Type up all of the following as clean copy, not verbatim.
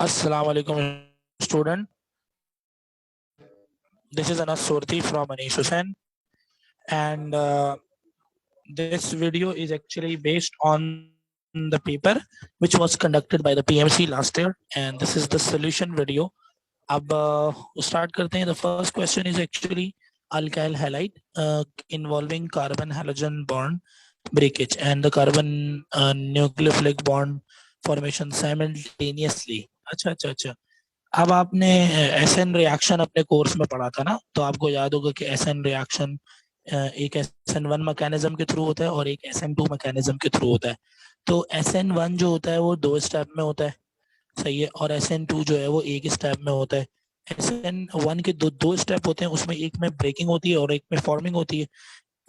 Assalamu alaikum student. This is Anas Surti from Anish Hussain, and this video is actually based on the paper which was conducted by the PMC last year, and this is the solution video. अब start करते हैं. The first question is actually alkyl halide involving carbon halogen bond breakage and the carbon nucleophilic bond formation simultaneously. अच्छा. अब आपने SN reaction अपने course में पढ़ा था ना, तो आपको याद होगा कि एसएन रिएक्शन एक SN1 मैकेनिज्म के थ्रू होता है और एक SN2 मैकेनिज्म के थ्रू होता है. तो SN1 जो होता है वो 2 स्टेप में होता है, सही है, और SN2 जो है वो एक स्टेप में होता है. SN1 के दो स्टेप होते हैं, उसमें एक में ब्रेकिंग होती है और एक में फॉर्मिंग होती है.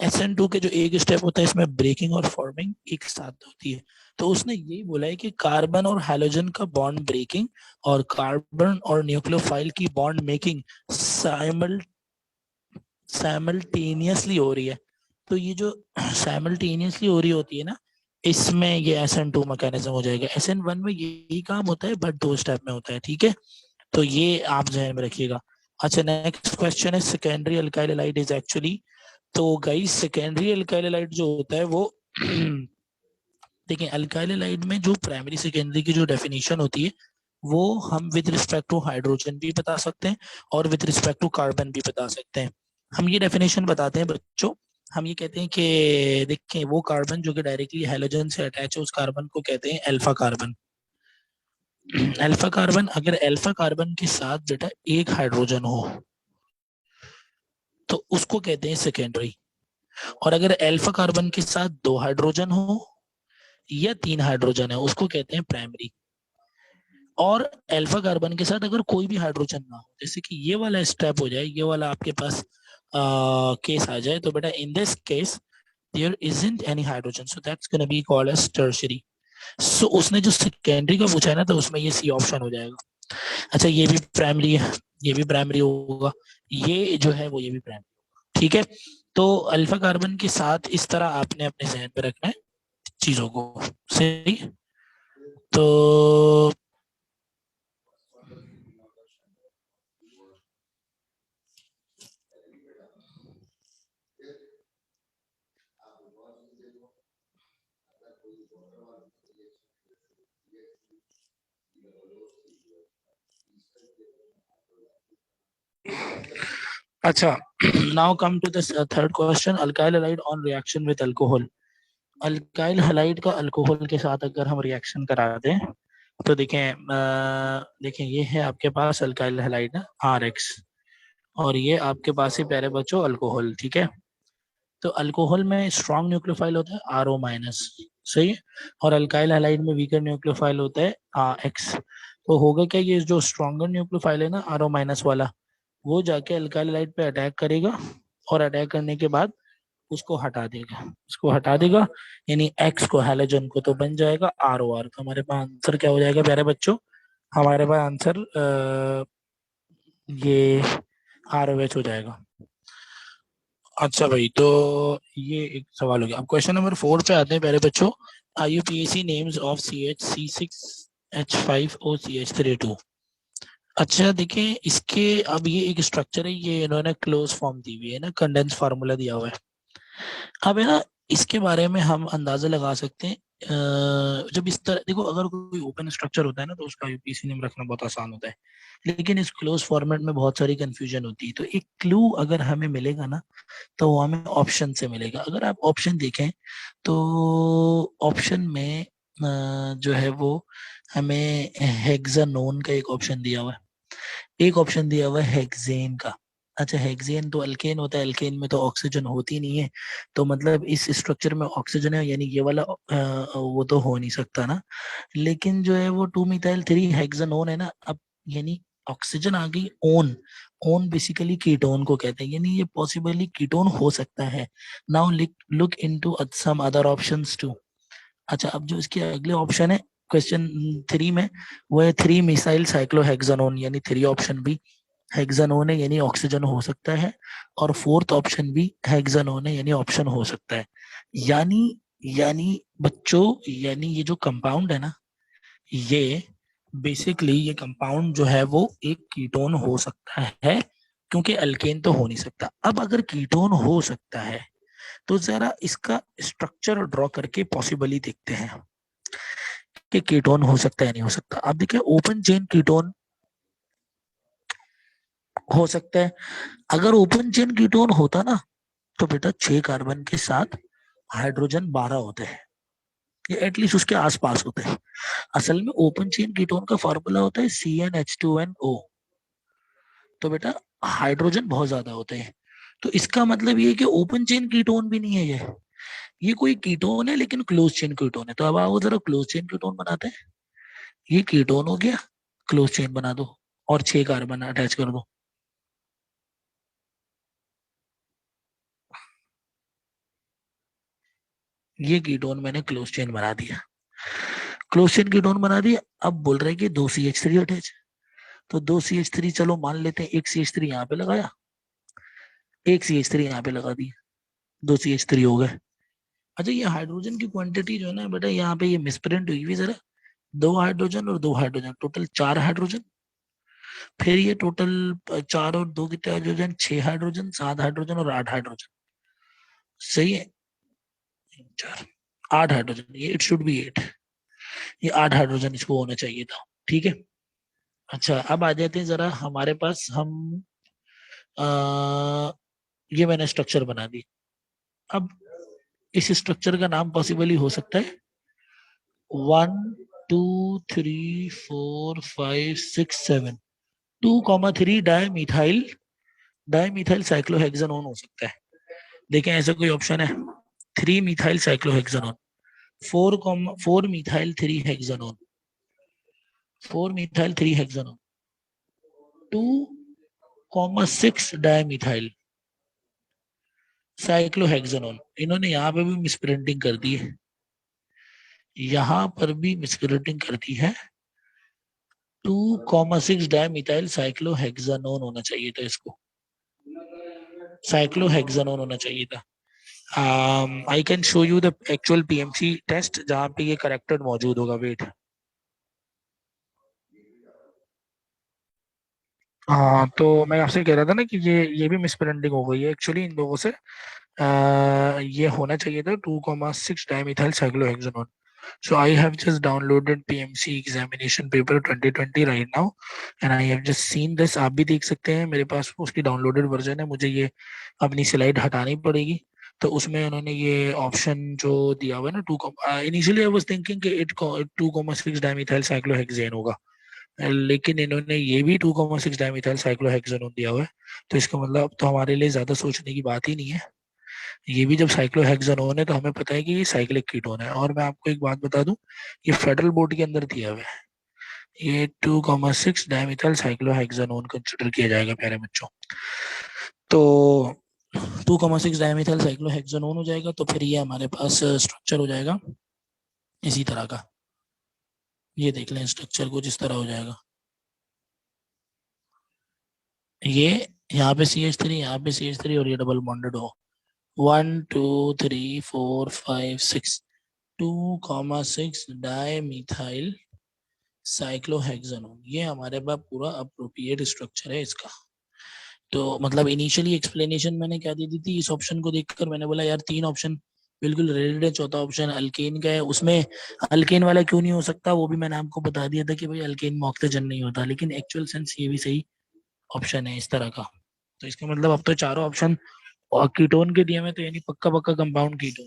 SN2 के जो एक स्टेप होता है इसमें ब्रेकिंग और फॉर्मिंग एक साथ होती है. तो उसने यही बोला है कि कार्बन और हैलोजन का बॉन्ड ब्रेकिंग और कार्बन और न्यूक्लियोफाइल की बॉन्ड मेकिंग साइमल्टेनियसली हो रही है. तो ये जो साइमल्टेनियसली हो रही होती है ना, इसमें ये SN2 मैकेनिज्म हो जाएगा. SN1 में यही काम होता है बट 2 स्टेप में होता है. ठीक है, तो ये आप ध्यान में रखिएगा. अच्छा, नेक्स्ट क्वेश्चन है secondary alkyl halide is actually. तो गाइस सेकेंडरी अल्काइल हैलाइड जो होता है वो देखिए, अल्काइल हैलाइड में जो प्राइमरी सेकेंडरी की जो डेफिनेशन होती है वो हम विद रिस्पेक्ट टू हाइड्रोजन भी बता सकते हैं और विद रिस्पेक्ट टू कार्बन भी बता सकते हैं. हम ये डेफिनेशन बताते हैं बच्चों. हम ये कहते हैं कि देखिए, वो कार्बन जो कि डायरेक्टली हैलोजन से अटैच है उस कार्बन को कहते हैं अल्फा कार्बन. अल्फा कार्बन, अगर अल्फा कार्बन के साथ बेटा एक हाइड्रोजन हो तो उसको कहते हैं सेकेंडरी. और अगर अल्फा कार्बन के साथ 2 हाइड्रोजन हो या 3 हाइड्रोजन है उसको कहते हैं प्राइमरी. और अल्फा कार्बन के साथ अगर कोई भी हाइड्रोजन ना हो, जैसे कि ये वाला स्टेप हो जाए, ये वाला आपके पास केस आ जाए, तो बेटा in this case there isn't any hydrogen, so that's gonna be called as tertiary. So उसने जो सेकेंडरी का पूछा है ना, तो उसमें ये सी ऑप्शन हो जाएगा. अच्छा, ये भी प्राइमरी है, ये भी प्राइमरी होगा, ये जो है वो ये भी प्राइमरी होगा. ठीक है, तो अल्फा कार्बन के साथ इस तरह आपने अपने जहन पे रखना है चीजों को. सही, तो अच्छा, now come to this third question, alkyl halide on reaction with alcohol. Alkyl halide का अल्कोहल के साथ अगर हम रिएक्शन करा दें तो देखें ये है आपके पास अल्काइल हैलाइड RX और ये आपके पास ही प्यारे बच्चों अल्कोहल. ठीक है, तो अल्कोहल में स्ट्रॉन्ग न्यूक्लियोफाइल होता है RO माइनस, सही है, और अल्काइल हैलाइड में वीकर न्यूक्लियोफाइल होता है RX. तो होगा क्या, ये जो स्ट्रॉन्गर न्यूक्लियोफाइल है ना RO माइनस वाला, वो जाके अल्काइल हैलाइड पे अटैक करेगा और अटैक करने के बाद उसको हटा देगा, यानी X को, हैलोजन को, तो बन जाएगा ROR. तो हमारे पास आंसर क्या हो जाएगा प्यारे बच्चों, हमारे पास आंसर ये ROH हो जाएगा. अच्छा भाई, तो ये एक सवाल हो गया. अब क्वेश्चन नंबर 4 पे आते हैं प्यारे बच्चों. IUPAC names of CH6H5OCH32. अच्छा देखिए, इसके अब ये एक स्ट्रक्चर है, ये इन्होंने क्लोज फॉर्म दी हुई है ना, कंडेंस फार्मूला दिया हुआ है. अब है ना, इसके बारे में हम अंदाजा लगा सकते हैं. जब इस तरह देखो, अगर कोई ओपन स्ट्रक्चर होता है ना तो उसका यूपीसी नेम रखना बहुत आसान होता है, लेकिन इस क्लोज फॉर्मेट में बहुत सारी कंफ्यूजन होती है. तो एक क्लू अगर हमें मिलेगा ना तो वो हमें ऑप्शन से मिलेगा. अगर आप ऑप्शन देखें तो ऑप्शन में जो है वो हमें हेक्सानोन का एक ऑप्शन दिया हुआ है, एक ऑप्शन दिया हुआ है हेक्सेन का. अच्छा, हेक्सेन तो अल्केन होता है, अल्केन में तो ऑक्सीजन होती नहीं है, तो मतलब इस स्ट्रक्चर में ऑक्सीजन है, यानी ये वाला वो तो हो नहीं सकता ना. लेकिन जो है वो 2 मिथाइल 3 हेक्सानोन है ना, अब यानी ऑक्सीजन आ गई ओन. ओन बेसिकली कीटोन को कहते हैं, यानी ये पॉसिबली कीटोन हो सकता है. Now look into some other options too. अच्छा, अब जो इसके अगले ऑप्शन है क्वेश्चन 3 में, वो है 3 मिसाइल साइक्लोहेक्सानोन, यानी 3 ऑप्शन भी हेक्सानोन है, यानी ऑक्सीजन हो सकता है. और 4th ऑप्शन भी हेक्सानोन है, यानी ऑप्शन हो सकता है. यानी यानी बच्चों, यानी ये जो कंपाउंड है ना, ये बेसिकली ये कंपाउंड जो है वो एक कीटोन हो सकता है, क्योंकि अल्केन तो हो नहीं सकता। अब अगर कीटोन हो सकता है तो जरा इसका स्ट्रक्चर ड्रॉ करके पॉसिबली देखते हैं कि कीटोन हो सकता है नहीं हो सकता। अब देखिए ओपन चेन कीटोन हो सकता है। अगर ओपन चेन कीटोन होता ना तो बेटा 6 कार्बन के साथ हाइड्रोजन 12 होते हैं, या एटलीस्ट उसके आसपास होते हैं। असल में ओपन चेन कीटोन का फॉर्मूला होता है CnH2nO। तो बेटा हाइड्रोजन बहुत ज्यादा होते हैं। तो इसका मतलब ये है कि ओपन चेन कीटोन भी नहीं है ये कोई कीटोन है लेकिन क्लोज चेन कीटोन है। तो अब आओ जरा क्लोज चेन कीटोन बनाते हैं। ये कीटोन हो गया, क्लोज चेन बना दो और 6 कार्बन अटैच कर दो। ये कीटोन मैंने क्लोज चेन बना दिया, क्लोज चेन कीटोन बना दिया। अब बोल रहे हैं कि 2 CH3 अटैच। तो 2 CH3 चलो मान लेते हैं, एक CH3 यहाँ पे लगाया, एक CH3 यहाँ पे लगा दिया, 2 CH3 हो गए। अच्छा ये हाइड्रोजन की क्वांटिटी जो है ना बेटा, यहाँ पे ये मिसप्रिंट हुई हुई जरा। 2 हाइड्रोजन और 2 हाइड्रोजन, टोटल 4 हाइड्रोजन। फिर ये टोटल 4 और 2 कितने हाइड्रोजन, 6 हाइड्रोजन, 7 हाइड्रोजन और 8 हाइड्रोजन। सही है। 4 8 हाइड्रोजन, ये इट शुड बी 8। ये 8 हाइड्रोजन इसको होना चाहिए था। ठीक है। अच्छा अब आ जाते हैं जरा हमारे पास, हम आ, ये मैंने स्ट्रक्चर बना दी। अब इस स्ट्रक्चर का नाम पॉसिबली हो सकता है 1 2 3 4 5 6 7। 2,3 डायमीथाइल, डायमीथाइल साइक्लोहेक्सानोन हो सकता है। देखें ऐसा कोई ऑप्शन है? 3 methyl cyclohexanone, 4 methyl 3 hexanone, 4 methyl 3 hexanone, 2,6 dimethyl cyclohexanone. इन्होंने यहाँ पे भी मिसप्रिंटिंग कर दी है, यहाँ पर भी मिसप्रिंटिंग कर दी है। 2,6 डायमीथाइल साइक्लोहेक्सानोन होना चाहिए था, इसको साइक्लोहेक्सानोन होना चाहिए था। I can show you the actual PMC test जहाँ पे ये करेक्टेड मौजूद होगा। वेट। हाँ तो मैं आपसे कह रहा था ना कि ये भी मिसप्रिंटिंग हो गई है एक्चुअली इन लोगों से। ये होना चाहिए था 2,6 dimethyl cyclohexanone. So I have just downloaded PMC examination paper 2020 right now and I have just seen this। आप भी देख सकते हैं, मेरे पास उसकी डाउनलोडेड वर्जन है। मुझे ये अपनी स्लाइड हटानी पड़ेगी। तो उसमें उन्होंने ये ऑप्शन जो दिया हुआ है ना, इनिशियली आई वाज थिंकिंग कि 2,6 डायमिथाइल साइक्लोहेक्सेन होगा, लेकिन इन्होंने ये भी 2,6 डायमिथाइल साइक्लोहेक्सेनोन दिया हुआ है। तो इसका मतलब अब तो हमारे लिए ज्यादा सोचने की बात ही नहीं है। ये भी जब साइक्लोहेक्सेनोन है तो हमें पता है कि ये साइक्लिक कीटोन है। और मैं आपको एक बात बता दूं, ये फेडरल बोर्ड के अंदर दिया हुआ है। ये 2,6 डायमिथाइल साइक्लोहेक्सेनोन कंसिडर किया जाएगा प्यारे बच्चों। तो 2,6 डायमिथाइल साइक्लोहेक्सेनोन हो जाएगा। तो फिर ये हमारे पास स्ट्रक्चर हो जाएगा इसी तरह का। ये देख लें स्ट्रक्चर कुछ इस तरह हो जाएगा। ये यहाँ पे CH3, यहाँ पे CH3 और ये डबल बॉन्डेड हो। 1 2 3 4 5 6, 2,6 डायमिथाइल साइक्लोहेक्सानोन। ये हमारे पास पूरा अप्रोप्रिएट स्ट्रक्चर है इसका। तो मतलब इनिशियली एक्सप्लेनेशन मैंने क्या दी थी इस ऑप्शन को देखकर, मैंने बोला यार 3 ऑप्शन बिल्कुल रिलेटेड है, चौथा ऑप्शन अल्केन का है। उसमें अल्केन वाला क्यों नहीं हो सकता वो भी मैंने आपको बता दिया था कि भाई अल्केन में ऑक्सीजन नहीं होता, लेकिन एक्चुअल सेंस ये भी सही ऑप्शन है इस तरह का। तो इसका मतलब अब तो चारों ऑप्शन कीटोन के दिए में, तो यानी पक्का पक्का कंपाउंड कीटोन।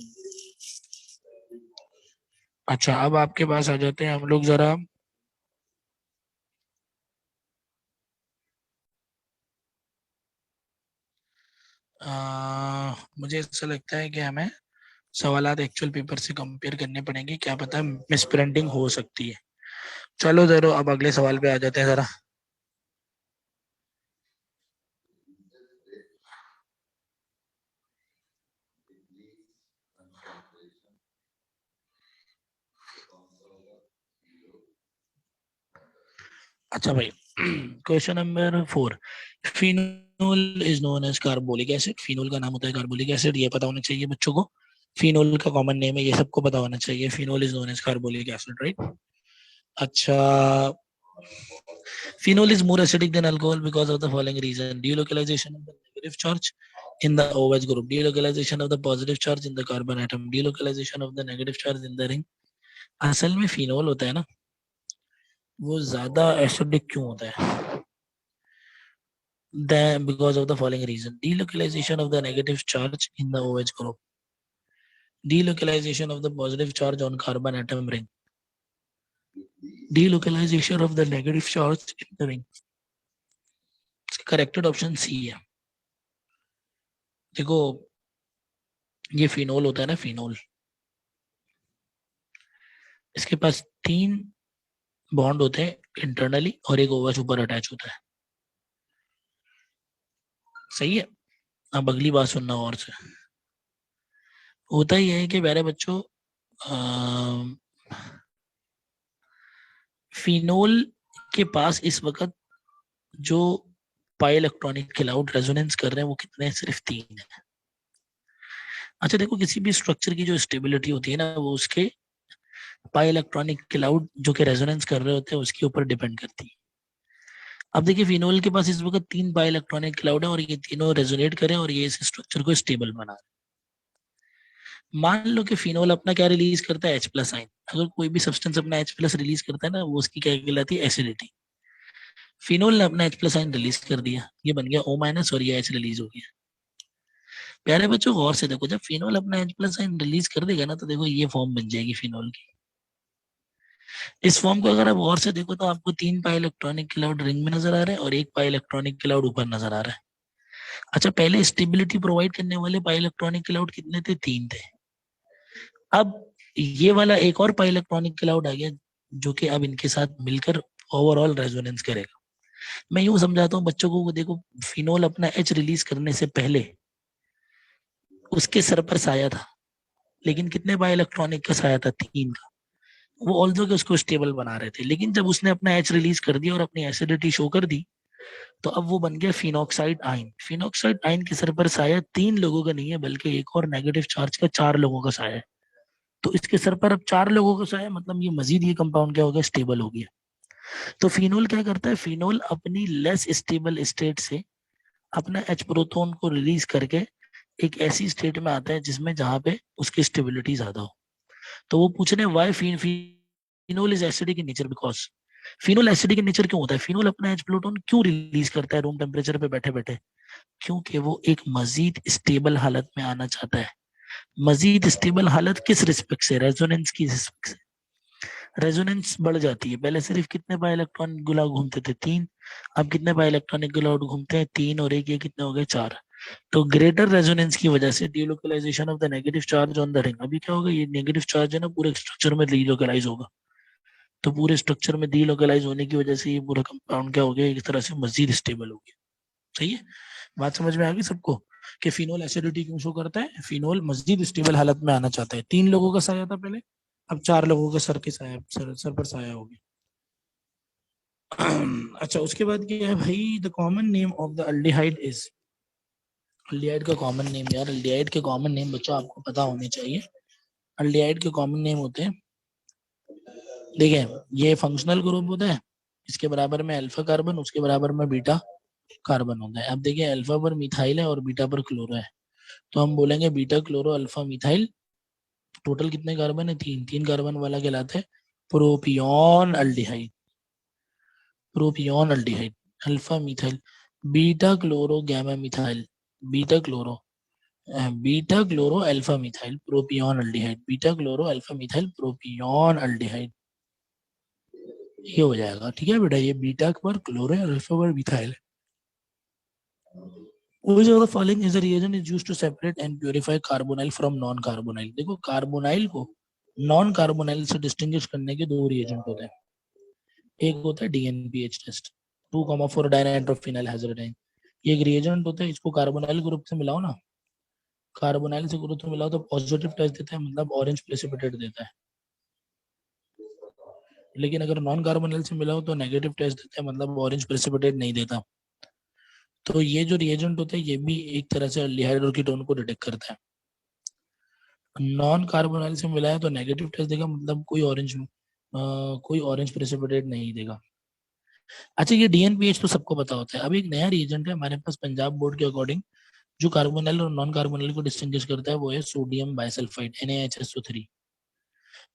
अच्छा अब आपके पास आ जाते हैं हम लोग जरा। मुझे ऐसा लगता है कि हमें सवालात एक्चुअल पेपर से कंपेयर करने पड़ेंगे, क्या पता मिस प्रिंटिंग हो सकती है। चलो जरा अब अगले सवाल पे आ जाते हैं जरा। अच्छा भाई question number 4। Phenol is known as carbolic acid. Phenol का नाम होता है कार्बोलिक एसिड, ये पता होना चाहिए बच्चों को। फिनोल का कॉमन नेम है, ये सबको पता होना चाहिए। Phenol is known as carbolic acid, right. अच्छा Phenol is more acidic than alcohol because of the following reason: delocalization of the negative charge in the OH group, delocalization of the positive charge in the carbon atom, delocalization of the negative charge in the ring. असल में phenol होता है ना, वो ज्यादा acidic क्यों होता है? Because of the following reason: delocalization of the negative charge in the OH group, delocalization of the positive charge on carbon atom ring, delocalization of the negative charge in the ring. Corrected option C है. देखो ये phenol होता है ना, phenol, इसके पास 3 bond होते हैं internally और एक ओवच ऊपर अटैच होता है. सही है. अब अगली बात सुनना और से. होता ही है कि प्यारे बच्चों, फिनोल के पास इस वक्त जो पाई इलेक्ट्रॉनिक क्लाउड रेजोनेंस कर रहे हैं वो कितने हैं? सिर्फ 3 है. अच्छा देखो, किसी भी स्ट्रक्चर की जो स्टेबिलिटी होती है ना, वो उसके पाई इलेक्ट्रॉनिक क्लाउड जो कि रेजोनेंस कर रहे होते हैं उसके ऊपर डिपेंड करती है. अब देखिए, फिनोल के पास इस वक्त 3 पाई इलेक्ट्रॉनिक क्लाउड है और ये तीनों रेजोनेट करें और ये इस स्ट्रक्चर को स्टेबल बना रहे. मान लो कि फिनोल अपना क्या रिलीज करता है? H प्लस आइन. अगर कोई भी सब्सटेंस अपना H प्लस रिलीज करता है ना, वो उसकी क्या कहलाती है? एसिडिटी. फिनोल ने अपना H प्लस आइन रिलीज कर दिया, ये बन गया O माइनस और ये H रिलीज हो गया. प्यारे बच्चों गौर से देखो, जब फिनोल अपना H प्लस आइन रिलीज कर देगा ना, तो देखो ये फॉर्म बन जाएगी फिनोल की. इस फॉर्म को अगर आप गौर से देखो तो आपको 3 पाई इलेक्ट्रॉनिक क्लाउड रिंग में नजर आ रहा है और 1 पाई इलेक्ट्रॉनिक क्लाउड ऊपर नजर आ रहा है. अच्छा, पहले स्टेबिलिटी प्रोवाइड करने वाले पाई इलेक्ट्रॉनिक क्लाउड कितने थे? 3 थे. अब ये वाला एक और पाई इलेक्ट्रॉनिक क्लाउड आ गया जो कि अब इनके साथ मिलकर ओवरऑल रेजोनेंस करेगा. मैं यूं समझाता हूँ बच्चों को, देखो फिनोल अपना एच रिलीज करने से पहले उसके सर पर साया था, लेकिन कितने पाई इलेक्ट्रॉनिक का साया था? 3 का. वो ऑल्दो के उसको स्टेबल बना रहे थे, लेकिन जब उसने अपना एच रिलीज कर दिया और अपनी एसिडिटी शो कर दी, तो अब वो बन गया फिनॉक्साइड आयन. फिनॉक्साइड आयन के सर पर साया 3 लोगों का नहीं है, बल्कि एक और नेगेटिव चार्ज का 4 लोगों का साया है. तो इसके सर पर अब 4 लोगों का साया, मतलब ये मजीद ये कंपाउंड क्या हो गया? स्टेबल हो गया. तो फिनोल क्या करता है? फिनोल अपनी लेस स्टेबल स्टेट से अपना एच प्रोटोन को रिलीज करके एक ऐसी स्टेट में आता है जिसमें जहां पे उसकी स्टेबिलिटी ज्यादा हो. तो वो पूछ रहे हैं why phenol is acidic in nature. Because phenol acidic in nature क्यों होता है? फिनोल अपना एच प्रोटोन क्यों रिलीज करता है रूम टेम्परेचर पे बैठे बैठे? क्योंकि वो एक मजीद स्टेबल हालत में आना चाहता है. मजीद स्टेबल हालत किस रिस्पेक्ट से? रेजोनेंस की रिस्पेक्ट से. रेजोनेंस बढ़ जाती है. पहले सिर्फ कितने पाई इलेक्ट्रॉनिक गुलाब घूमते थे? 3. अब कितने पाई इलेक्ट्रॉनिक गुलाब घूमते हैं? 3 और एक, ये कितने हो गए? 4. तो ग्रेटर रेजोनेंस की वजह से delocalisation of the negative charge on the ring. अभी क्या होगा? ये नेगेटिव चार्ज है ना, पूरे स्ट्रक्चर में डीलोकलाइज होगा. तो पूरे स्ट्रक्चर में डीलोकलाइज होने की वजह से ये पूरा कंपाउंड क्या हो गया? एक तरह से मजीद स्टेबल हो गया. सही है. बात समझ में आ गई सबको कि फिनोल एसिडिटी क्यों शो करता है? फिनोल मजीद स्टेबल हालत में आना चाहता है. 3 लोगों का साया था पहले, अब 4 लोगों के सर के साया, सर पर साया हो गया. अच्छा, उसके बाद क्या है भाई? The common name of the aldehyde is. Aldehyde का कॉमन नेम, यार अल्डिहाइड के कॉमन नेम बच्चों आपको पता होने चाहिए. अल्डिहाइड के कॉमन नेम होते हैं, देखिए ये फंक्शनल ग्रुप होता है, इसके बराबर में अल्फा कार्बन, उसके बराबर में बीटा कार्बन होता है. अब देखिए, अल्फा पर मिथाइल है और बीटा पर क्लोरो है, तो हम बोलेंगे beta chloro alpha methyl. Total कितने कार्बन है? 3. 3 कार्बन वाला कहलाता है propionaldehyde. Propionaldehyde. Alpha methyl, beta chloro gamma methyl, beta chloro, beta chloro alpha methyl propionaldehyde, beta chloro alpha methyl propionaldehyde. ये हो जाएगा. ठीक है बेटा, ये बीटा पर क्लोरो है, अल्फा पर methyl. Which of the following is a reagent is used to separate and purify carbonyl from non-carbonyl? देखो कार्बोनाइल को नॉन कार्बोनाइल से डिस्टिंग्विश करने के 2 रिएजेंट होते हैं. एक होता है डीएनपीएच टेस्ट, 2,4 डाइनाइट्रोफिनाइल हाइड्रोडाइन. ये एक रिएजेंट होता है, इसको कार्बोनाइल ग्रुप से मिलाओ ना, कार्बोनाइल से ग्रुप से मिलाओ तो पॉजिटिव टेस्ट देता है, मतलब ऑरेंज प्रेसिपिटेट देता है. लेकिन अगर नॉन कार्बोनाइल से मिलाओ तो नेगेटिव टेस्ट देता है, मतलब ऑरेंज प्रेसिपिटेट नहीं देता. तो ये जो रिएजेंट होता है ये भी एक तरह से अल्डिहाइड और कीटोन को डिटेक्ट करता है. नॉन कार्बोनाइल से मिला है तो नेगेटिव टेस्ट देगा, मतलब कोई ऑरेंज प्रेसिपिटेट नहीं देगा. अच्छा ये डीएनपीएच तो सबको पता होता है। अब एक नया रिएजेंट है हमारे पास पंजाब बोर्ड के अकॉर्डिंग, जो कार्बोनिल और नॉन कार्बोनिल को डिस्टिंग्विश करता है, वो है सोडियम बाइसल्फाइड NaHSO3।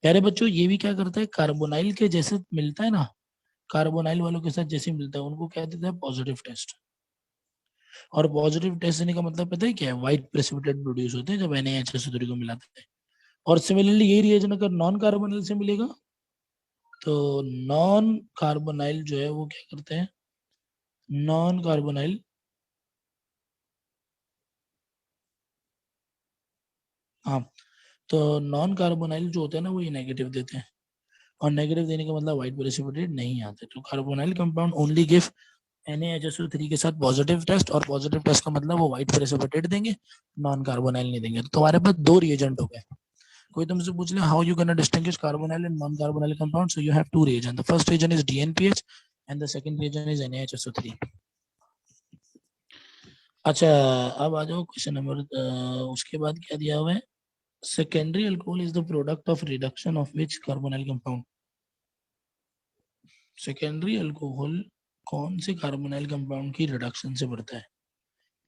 प्यारे बच्चों ये भी क्या करता है, कार्बोनाइल के जैसे मिलता है ना, कार्बोनाइल वालों के साथ जैसे मिलता है उनको क्या देता है, पॉजिटिव टेस्ट। और पॉजिटिव टेस्ट देने का मतलब पता है क्या है, व्हाइट प्रेसिपिटेट प्रोड्यूस होते हैं जब NaHSO3 को मिलाते हैं। और सिमिलरली यही रिएजेंट अगर नॉन कार्बोनाइल से मिलेगा, तो नॉन कार्बोनाइल जो है वो क्या करते हैं, नॉन कार्बोनाइल, हाँ, तो नॉन कार्बोनाइल जो होते हैं ना वो ये नेगेटिव देते हैं। और नेगेटिव देने का मतलब व्हाइट प्रेसिपिटेट नहीं आते। तो carbonyl compound only give NaHSO3 के साथ पॉजिटिव टेस्ट, और पॉजिटिव टेस्ट का मतलब वो व्हाइट प्रेसिपिटेट देंगे, नॉन कार्बोनाइल नहीं देंगे। तो तुम्हारे पास दो रिएजेंट हो गए। कोई तुमसे पूछ ले how you gonna distinguish carbonyl and non carbonyl compound, so you have two reagent, the first reagent is DNPH and the second reagent is NaHSO3। अच्छा अब आ जाओ क्वेश्चन नंबर, उसके बाद क्या दिया हुआ है, secondary alcohol is the product of reduction of which carbonyl compound. Secondary alcohol कौन से कार्बोनाइल कंपाउंड की रिडक्शन से बनता है।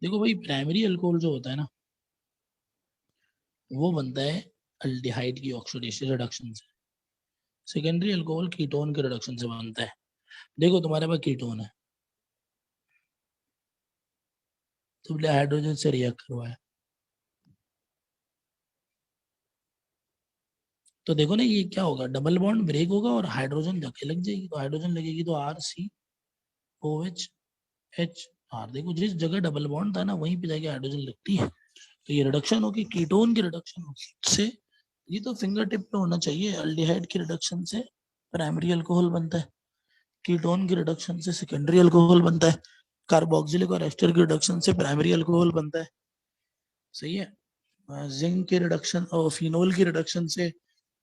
देखो भाई प्राइमरी अल्कोहल जो होता है ना, वो बनता है अल्डिहाइड की ऑक्सीडेशन रिडक्शन से। सेकेंडरी अल्कोहल कीटोन के रिडक्शन से बनता है। देखो तुम्हारे पास कीटोन है, तुमने हाइड्रोजन से रिएक्ट करवाया, तो देखो ना ये क्या होगा, डबल बॉन्ड ब्रेक होगा और हाइड्रोजन धक्के लग जाएगी, तो हाइड्रोजन लगेगी तो RCOH H। देखो जिस जगह डबल बॉन्ड था ना वहीं पे जाके हाइड्रोजन लगती है। तो ये रिडक्शन होगी कीटोन की रिडक्शन से। ये तो फिंगर टिप पे होना चाहिए, अल्डिहाइड की रिडक्शन से प्राइमरी अल्कोहल बनता है, कीटोन की रिडक्शन से सेकेंडरी अल्कोहल बनता है, कार्बोक्सिलिक और एस्टर की रिडक्शन से प्राइमरी अल्कोहल बनता है। सही है। जिंक की रिडक्शन और फिनोल की रिडक्शन से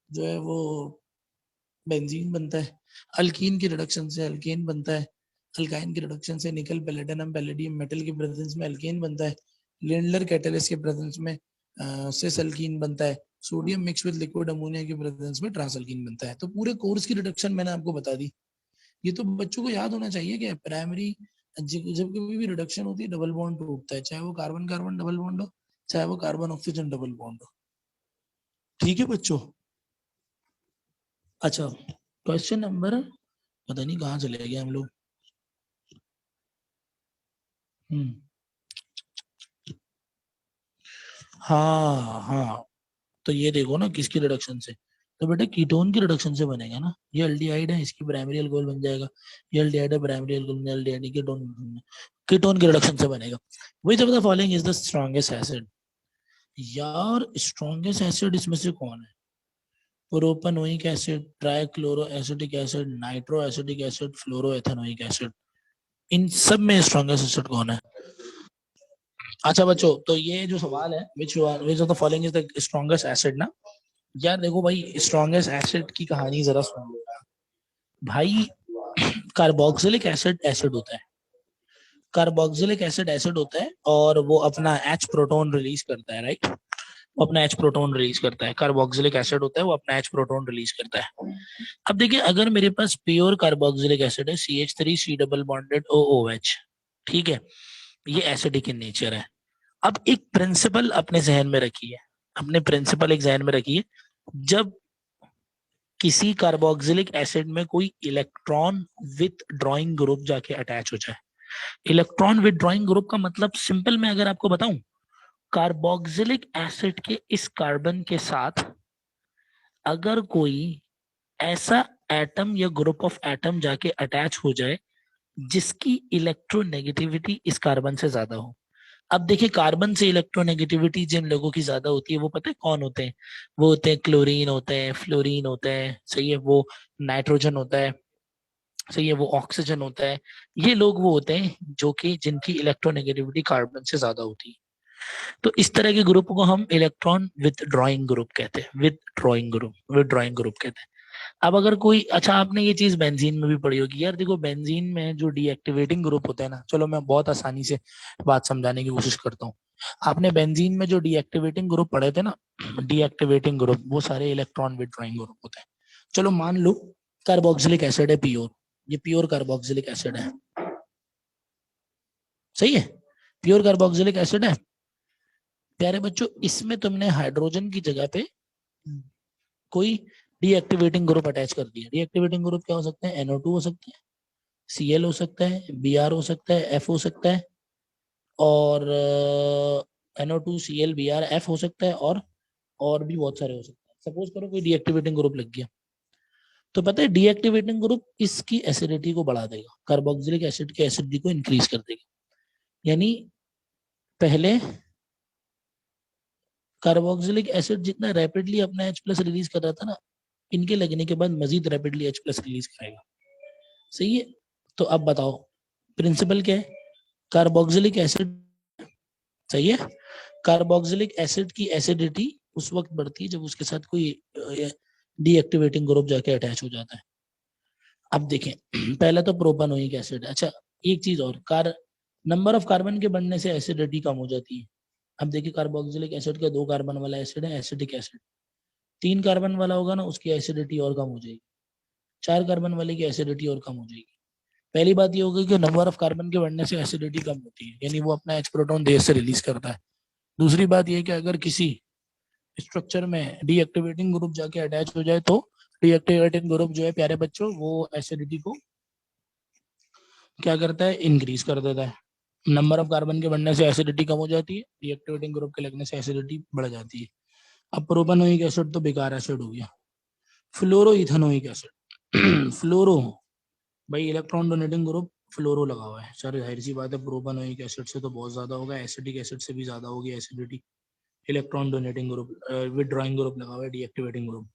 जो है वो बेंजीन बनता है। अल्कीन की रिडक्शन से अल्केन बनता है। अल्काइन की रिडक्शन से निकल पैलेडिनम पैलेडियम मेटल के प्रेजेंस में अल्केन बनता है। लिंडलर कैटलिस्ट के प्रेजेंस में सिस अल्कीन बनता है। Sodium mix with liquid ammonia के प्रेजेंस में ट्रांस अल्कीन बनता है। तो पूरे कोर्स की रिडक्शन मैंने आपको बता दी। ये तो बच्चों को याद होना चाहिए कि प्राइमरी जब कभी भी रिडक्शन होती है डबल बॉन्ड टूटता है, चाहे वो कार्बन कार्बन डबल बॉन्ड हो, चाहे वो कार्बन ऑक्सीजन डबल बॉन्ड हो। ठीक है बच्चों। अच्छा क्वेश्चन नंबर, पता नहीं कहाँ चले गए हम लोग। हम्म, हाँ हाँ, तो ये देखो ना किसकी रिडक्शन से, तो बेटा कीटोन की रिडक्शन से बनेगा ना, ये एल्डिहाइड है इसकी प्राइमरी अल्कोहल बन जाएगा, ये एल्डिहाइड है primary alcohol, aldehyde ketone, ketone की रिडक्शन से बनेगा। Which of the following is the strongest acid. यार स्ट्रॉन्गेस्ट एसिड इसमें से कौन है, propanoic acid, trichloroacetic acid, nitroacetic acid, fluoroethanoic acid, इन सब में स्ट्रॉन्गेस्ट एसिड कौन है। अच्छा बच्चों तो ये जो सवाल है, विच of the following is the strongest acid ना, यार देखो भाई स्ट्रॉन्गेस्ट एसिड की कहानी जरा सुन लो भाई। कार्बोक्सिलिक एसिड एसिड होता है, कार्बोक्सिलिक एसिड एसिड होता है, और वो अपना H प्रोटॉन रिलीज करता है, राइट। वो अपना H प्रोटॉन रिलीज करता है, कार्बोक्सिलिक एसिड होता है, वो अपना H प्रोटॉन रिलीज करता है। अब देखिए अगर मेरे पास प्योर कार्बोक्सिलिक एसिड है CH3 C double bonded OOH, ठीक है, ये एसिडिक इन नेचर है। अब एक प्रिंसिपल अपने जहन में रखिए, अपने प्रिंसिपल एक जहन में रखिए, जब किसी कार्बोक्सिलिक एसिड में कोई इलेक्ट्रॉन विथ ड्रॉइंग ग्रुप जाके अटैच हो जाए, इलेक्ट्रॉन विथ ड्रॉइंग ग्रुप का मतलब सिंपल मैं अगर आपको बताऊं, कार्बोक्सिलिक एसिड के इस कार्बन के साथ अगर कोई ऐसा एटम या ग्रुप ऑफ एटम जाके अटैच हो जाए जिसकी इलेक्ट्रोनेगेटिविटी इस कार्बन से ज्यादा हो। अब देखिए कार्बन से इलेक्ट्रोनेगेटिविटी जिन लोगों की ज्यादा होती है वो पता है कौन होते हैं, वो होते हैं क्लोरीन होते हैं, फ्लोरीन होते हैं, सही है, वो नाइट्रोजन होता है, सही है, वो ऑक्सीजन होता है। ये लोग वो होते हैं जो कि जिनकी इलेक्ट्रोनेगेटिविटी कार्बन से ज्यादा होती है। तो इस तरह के ग्रुप को हम इलेक्ट्रॉन विद ड्रॉइंग ग्रुप कहते हैं, विद ड्रॉइंग ग्रुप कहते हैं। अब अगर कोई, अच्छा आपने ये चीज बेंजीन में भी पढ़ी होगी यार, देखो बेंजीन में जो डीएक्टिवेटिंग ग्रुप होते हैं ना, चलो मैं बहुत आसानी से बात समझाने की कोशिश करता हूँ। आपने बेंजीन में जो डीएक्टिवेटिंग ग्रुप पढ़े थे ना, डीएक्टिवेटिंग ग्रुप वो सारे इलेक्ट्रॉन विद ड्रॉइंग ग्रुप होते हैं। चलो मान लो कार्बोक्सिलिक एसिड है प्योर, ये प्योर कार्बोक्सिलिक एसिड है, सही है, प्योर कार्बोक्सिलिक एसिड है। प्यारे बच्चों, इसमें तुमने हाइड्रोजन की जगह पे कोई डीएक्टिवेटिंग ग्रुप अटैच कर दिया। डीएक्टिवेटिंग ग्रुप क्या हो सकते हैं? NO2 हो सकते हैं, Cl हो सकता है, Br हो सकता है, F हो सकता है, और NO2 Cl Br F हो सकता है, और भी बहुत सारे हो सकते हैं। सपोज करो कोई डीएक्टिवेटिंग ग्रुप लग गया, तो पता है डीएक्टिवेटिंग ग्रुप इसकी एसिडिटी को बढ़ा देगा, कार्बोक्सिलिक एसिड की एसिडिटी को इंक्रीज कर देगा। यानी पहले कार्बोक्सिलिक एसिड जितना रैपिडली अपना H+ रिलीज कर रहा था ना, इनके लगने के बाद मजीद रैपिडली H+ रिलीज करेगा। सही है। तो अब बताओ प्रिंसिपल क्या है? कार्बोक्सिलिक एसिड, सही है, कार्बोक्सिलिक एसिड की एसिडिटी उस वक्त बढ़ती है जब उसके साथ कोई डीएक्टिवेटिंग ग्रुप जाके अटैच हो जाता है। अब देखें पहला तो प्रोपानोइक एसिड। अच्छा एक चीज और, नंबर ऑफ कार्बन के बढ़ने से एसिडिटी कम हो जाती है। अब देखिए कार्बोक्सिलिक एसिड का 2 कार्बन वाला एसिड है, एसिडिक एसिड। 3 कार्बन वाला होगा ना, उसकी एसिडिटी और कम हो जाएगी। 4 कार्बन वाले की एसिडिटी और कम हो जाएगी। पहली बात ये होगी कि नंबर ऑफ कार्बन के बढ़ने से एसिडिटी कम होती है, यानी वो अपना H प्रोटॉन देर से रिलीज करता है। दूसरी बात ये कि अगर किसी स्ट्रक्चर में डीएक्टिवेटिंग ग्रुप जाके अटैच हो जाए तो डीएक्टिवेटिंग ग्रुप जो है प्यारे बच्चों वो एसिडिटी को क्या करता है? इंक्रीज कर देता है। नंबर ऑफ कार्बन के बढ़ने से एसिडिटी कम हो जाती है, डीएक्टिवेटिंग ग्रुप के लगने से एसिडिटी बढ़ जाती है। अब प्रोपेनोइक एसिड तो बेकार एसिड हो गया। फ्लोरोइथेनोइक एसिड फ्लोरो, भाई इलेक्ट्रॉन डोनेटिंग ग्रुप फ्लोरो लगा हुआ है, सर जाहिर सी बात है प्रोपेनोइक एसिड से तो बहुत ज्यादा होगा, एसिडिक एसिड से भी ज्यादा होगी acidity. Electron donating group, withdrawing group लगा हुआ है, deactivating group.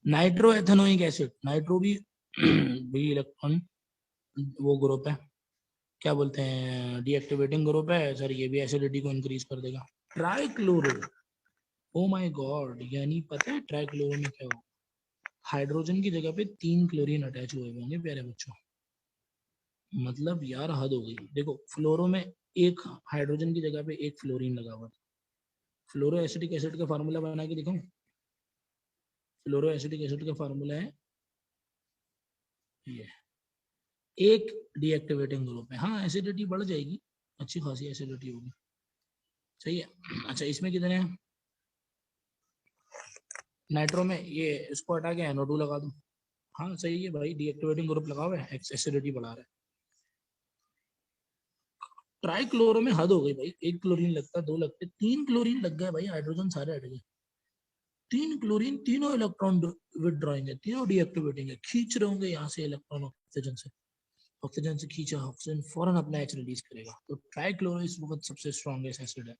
Nitro ethanoic acid, nitro भी भी इलेक्ट्रॉन वो ग्रुप है, क्या बोलते हैं, डीएक्टिवेटिंग ग्रुप है सर, ये भी एसिडिटी को इंक्रीज कर देगा। ट्राइक्लोरो, ओ माय गॉड, यानी पता है ट्राइक्लोरो में क्या होगा? हाइड्रोजन की जगह पे 3 क्लोरीन अटैच हुए होंगे प्यारे बच्चों। मतलब यार हद हो गई। देखो फ्लोरो में एक हाइड्रोजन की जगह पे एक फ्लोरीन लगा हुआ था। फ्लोरो एसिडिक एसिड का फार्मूला बना के दिखाऊं? फ्लोरो एसिडिक एसिड का फार्मूला है ये, एक डीएक्टिवेटिंग ग्रुप है, हाँ एसिडिटी बढ़ जाएगी, अच्छी खासी एसिडिटी होगी। सही है। अच्छा इसमें कितने हैं? नाइट्रो में ये इसको हटा के NO2 लगा दो। हाँ सही है भाई, डीएक्टिवेटिंग ग्रुप लगा हुआ है, एसिडिटी बढ़ा रहा है। ट्राइक्लोरो में हद हो गई भाई, एक क्लोरीन लगता, 2 लगते, 3 क्लोरीन लग गए भाई, हाइड्रोजन सारे हट गए। 3 क्लोरीन, तीनों इलेक्ट्रॉन विदड्रॉइंग है, तीनों डीएक्टिवेटिंग है, खींच रहे होंगे यहाँ से इलेक्ट्रॉन ऑक्सीजन से, ऑक्सीजन से खींचा, ऑक्सीजन फौरन अपना H रिलीज करेगा। तो ट्राइक्लोरो इस वक्त सबसे स्ट्रॉन्गेस्ट एसिड है।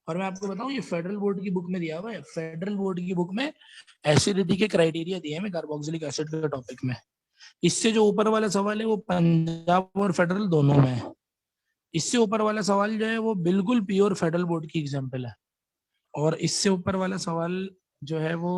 और मैं आपको बताऊं ये फेडरल बोर्ड की बुक में दिया हुआ है, फेडरल बोर्ड की बुक में एसिडिटी के क्राइटेरिया दिए हैं कार्बोक्सिलिक एसिड के टॉपिक में। इससे जो ऊपर वाला सवाल है वो पंजाब और फेडरल दोनों में है। इससे ऊपर वाला सवाल जो है वो बिल्कुल प्योर फेडरल बोर्ड की एग्जाम्पल है, और इससे ऊपर वाला सवाल जो है वो